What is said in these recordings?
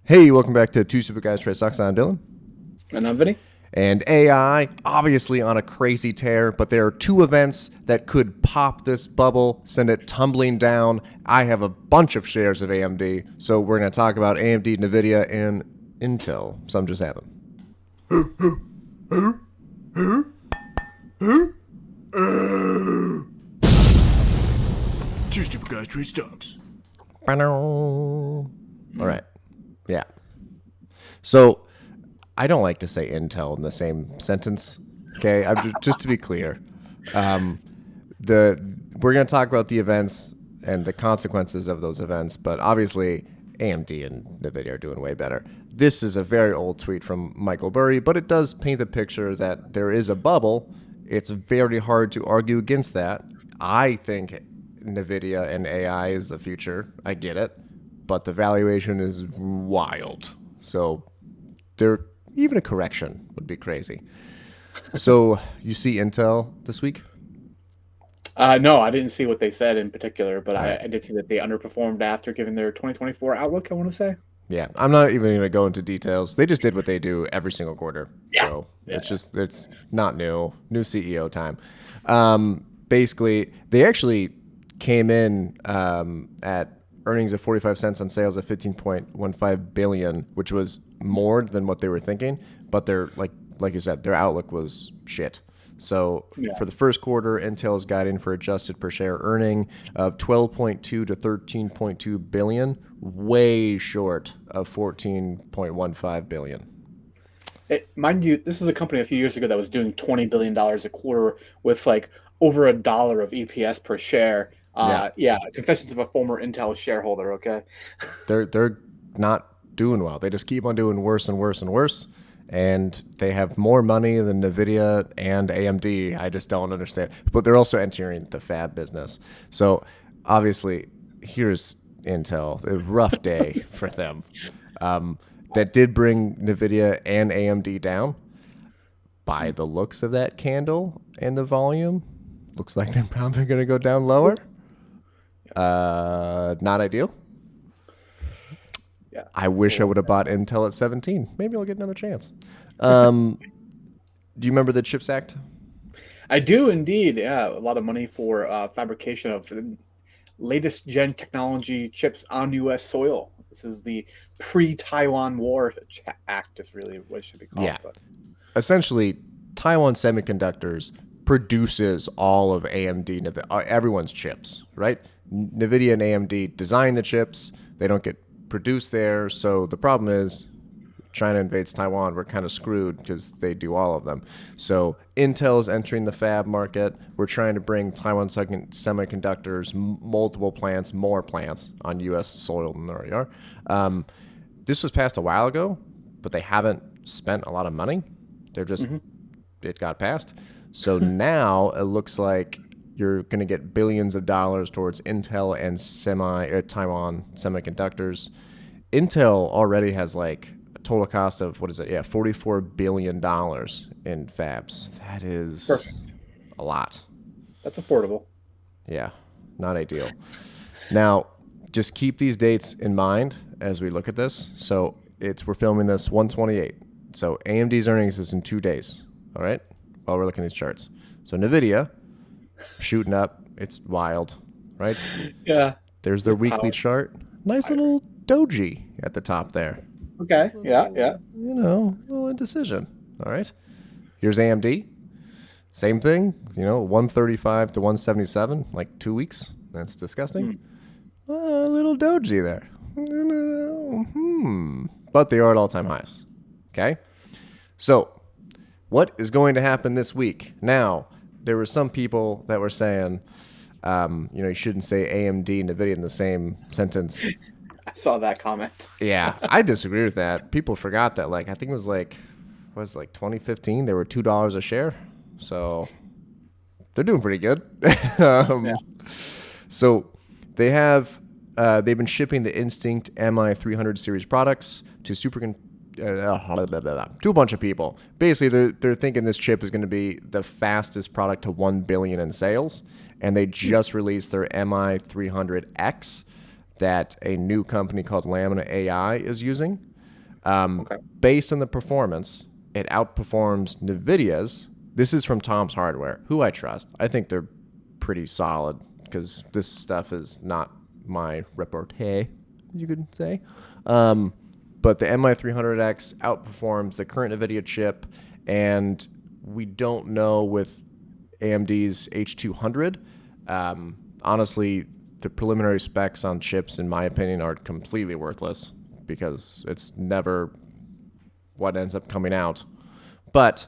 Hey, welcome back to Two Super Guys Trade Stocks. I'm Dylan. And I'm Vinny. And AI, obviously on a crazy tear, but there are two events that could pop this bubble, send it tumbling down. I have a bunch of shares of AMD, so we're going to talk about AMD, NVIDIA, and Intel. Some just happened. Two Super Guys Trade Stocks. All right. Yeah. So I don't like to say Intel in the same sentence. Okay. Just to be clear, we're going to talk about the events and the consequences of those events, but obviously AMD and NVIDIA are doing way better. This is a very old tweet from Michael Burry, but it does paint the picture that there is a bubble. It's very hard to argue against that. I think NVIDIA and AI is the future. I get it. But the valuation is wild. So even a correction would be crazy. So you see Intel this week? No, I didn't see what they said in particular, but Right. I did see that they underperformed after giving their 2024 outlook, I want to say. Yeah, I'm not even going to go into details. They just did what they do every single quarter. Yeah. So Yeah. it's not new. New CEO time. Basically, they actually came in at earnings of 45 cents on sales of 15.15 billion, which was more than what they were thinking. But they're like you said, their outlook was shit. So Yeah. for the first quarter, Intel is guiding for adjusted per share earning of 12.2 to 13.2 billion, way short of 14.15 billion. Mind you, this is a company a few years ago that was doing $20 billion a quarter with like over $1 of EPS per share. Yeah. Yeah, confessions of a former Intel shareholder, okay? They're not doing well. They just keep on doing worse and worse and worse. And they have more money than NVIDIA and AMD. I just don't understand. But they're also entering the fab business. So obviously, here's Intel. A rough day for them. That did bring NVIDIA and AMD down. By the looks of that candle and the volume, looks like they're probably going to go down lower. Not ideal. Yeah. I wish I would have bought Intel at 17. Maybe I'll get another chance. Do you remember the CHIPS Act? I do indeed. Yeah, a lot of money for fabrication of the latest gen technology chips on U.S. soil. This is the pre-Taiwan War Act, is really what it should be called. Yeah. But Essentially, Taiwan Semiconductors produces all of AMD, everyone's chips, right? NVIDIA and AMD design the chips. They don't get produced there. So the problem is China invades Taiwan, we're kind of screwed because they do all of them. So Intel is entering the fab market. We're trying to bring Taiwan Semiconductors multiple plants, more plants on U.S. soil than there already are. This was passed a while ago, but they haven't spent a lot of money. They're just, it got passed. So now it looks like you're going to get billions of dollars towards Intel and Taiwan Semiconductors. Intel already has like a total cost of, what is it? Yeah, $44 billion in fabs. That is perfect. a lot. That's affordable. Yeah, not ideal. Now, just keep these dates in mind as we look at this. So we're filming this 128. So AMD's earnings is in 2 days. All right, while we're looking at these charts. So NVIDIA shooting up. It's wild, right? Yeah. There's their weekly Power. chart. Nice little doji at the top there. Okay. Yeah. Yeah. You know, a little indecision. All right. Here's AMD. Same thing. 135 to 177, like 2 weeks. That's disgusting. A little doji there. But they are at all-time highs. Okay. So what is going to happen this week? Now, there were some people that were saying, you shouldn't say AMD and NVIDIA in the same sentence. I saw that comment. Yeah, I disagree with that. People forgot that, I think it was like 2015, they were $2 a share. So they're doing pretty good. So they've been shipping the Instinct MI300 series products to to a bunch of people. Basically, they're thinking this chip is going to be the fastest product to 1 billion in sales, and they just released their MI300X that a new company called Lamina AI is using. Okay. Based on the performance, it outperforms NVIDIA's. This is from Tom's Hardware, who I trust. I think they're pretty solid because this stuff is not my repartee, you could say. But the MI300X outperforms the current NVIDIA chip, and we don't know with AMD's H200. Honestly, the preliminary specs on chips, in my opinion, are completely worthless because it's never what ends up coming out. But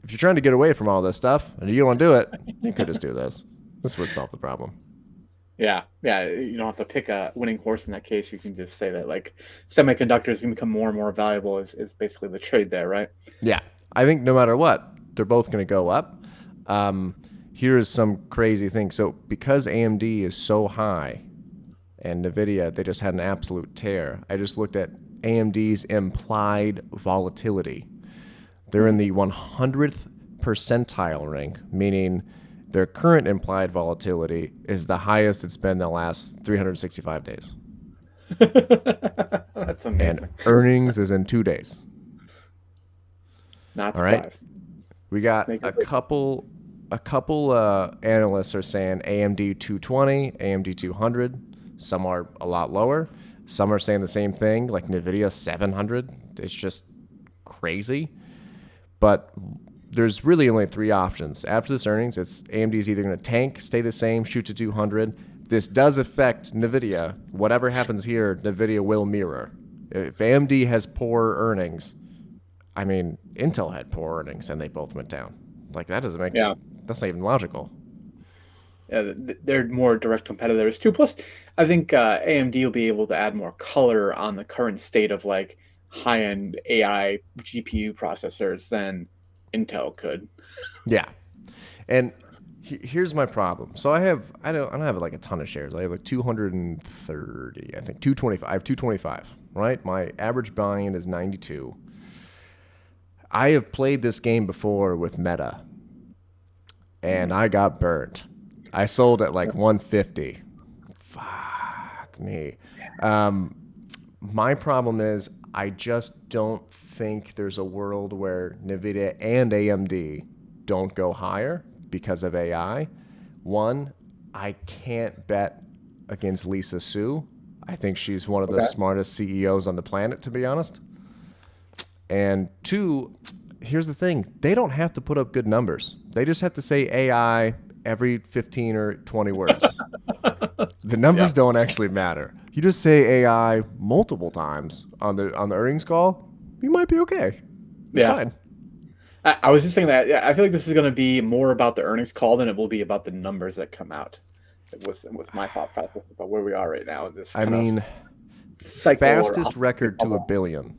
if you're trying to get away from all this stuff and you don't want to do it, you could just do this. This would solve the problem. Yeah, yeah. You don't have to pick a winning horse in that case. You can just say that like semiconductors can become more and more valuable is basically the trade there, right? Yeah, I think no matter what, they're both going to go up. Here is some crazy thing. So because AMD is so high and NVIDIA, they just had an absolute tear. I just looked at AMD's implied volatility. They're in the 100th percentile rank, meaning their current implied volatility is the highest it's been the last 365 days. That's And amazing. earnings is in 2 days. Not All right. surprised. We got Make a it big. couple analysts are saying AMD 220, AMD 200. Some are a lot lower. Some are saying the same thing, like NVIDIA 700. It's just crazy. But there's really only three options. After this earnings, it's AMD's either going to tank, stay the same, shoot to 200. This does affect NVIDIA. Whatever happens here, NVIDIA will mirror. If AMD has poor earnings, I mean, Intel had poor earnings and they both went down. Like, that doesn't make, Yeah. that's not even logical. They're more direct competitors too. Plus, I think AMD will be able to add more color on the current state of like high-end AI GPU processors than Intel could. Yeah. And here's my problem. So I don't have like a ton of shares. I have like 230, I think 225. I have 225, right? My average buy-in is 92. I have played this game before with Meta, and I got burned. I sold at like 150. Fuck me. My problem is I just don't think there's a world where NVIDIA and AMD don't go higher because of AI. One, I can't bet against Lisa Su. I think she's one of the Okay. smartest CEOs on the planet, to be honest. And two, here's the thing, they don't have to put up good numbers. They just have to say AI every 15 or 20 words. The numbers Yeah. don't actually matter. You just say AI multiple times on the earnings call, you might be okay. It's Yeah. fine. I was just saying that. Yeah, I feel like this is going to be more about the earnings call than it will be about the numbers that come out. It was my thought process about where we are right now in this I kind of mean, cycle or fastest record to a bubble. billion.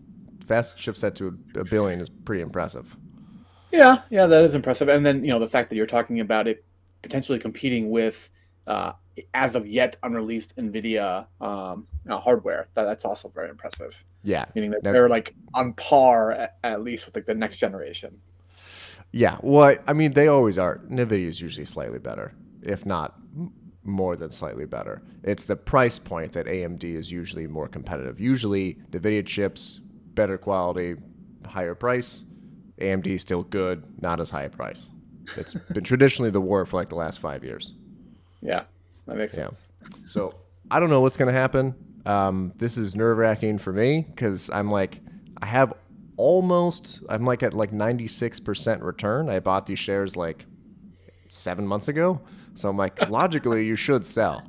Fastest chipset to a billion is pretty impressive. Yeah, yeah, that is impressive. And then the fact that you're talking about it potentially competing with uh, as of yet unreleased NVIDIA hardware. That's also very impressive. Yeah. Meaning that Now, they're like on par at least with like the next generation. yeah. Well, I mean, they always are. NVIDIA is usually slightly better, if not more than slightly better. It's the price point that AMD is usually more competitive. Usually, NVIDIA chips, better quality, higher price. AMD is still good, not as high a price. It's been traditionally the war for like the last 5 years. Yeah, that makes Yeah. sense. So I don't know what's going to happen. This is nerve wracking for me because I'm like, I'm like at like 96% return. I bought these shares like 7 months ago. So I'm like, logically, you should sell.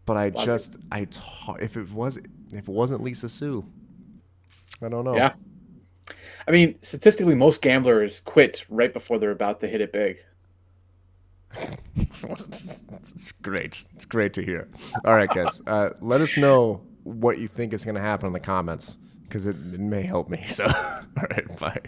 But Logic. if it wasn't Lisa Su, I don't know. Yeah. I mean, statistically, most gamblers quit right before they're about to hit it big. It's great. It's great to hear. All right, guys. Let us know what you think is going to happen in the comments because it may help me. So, all right, bye.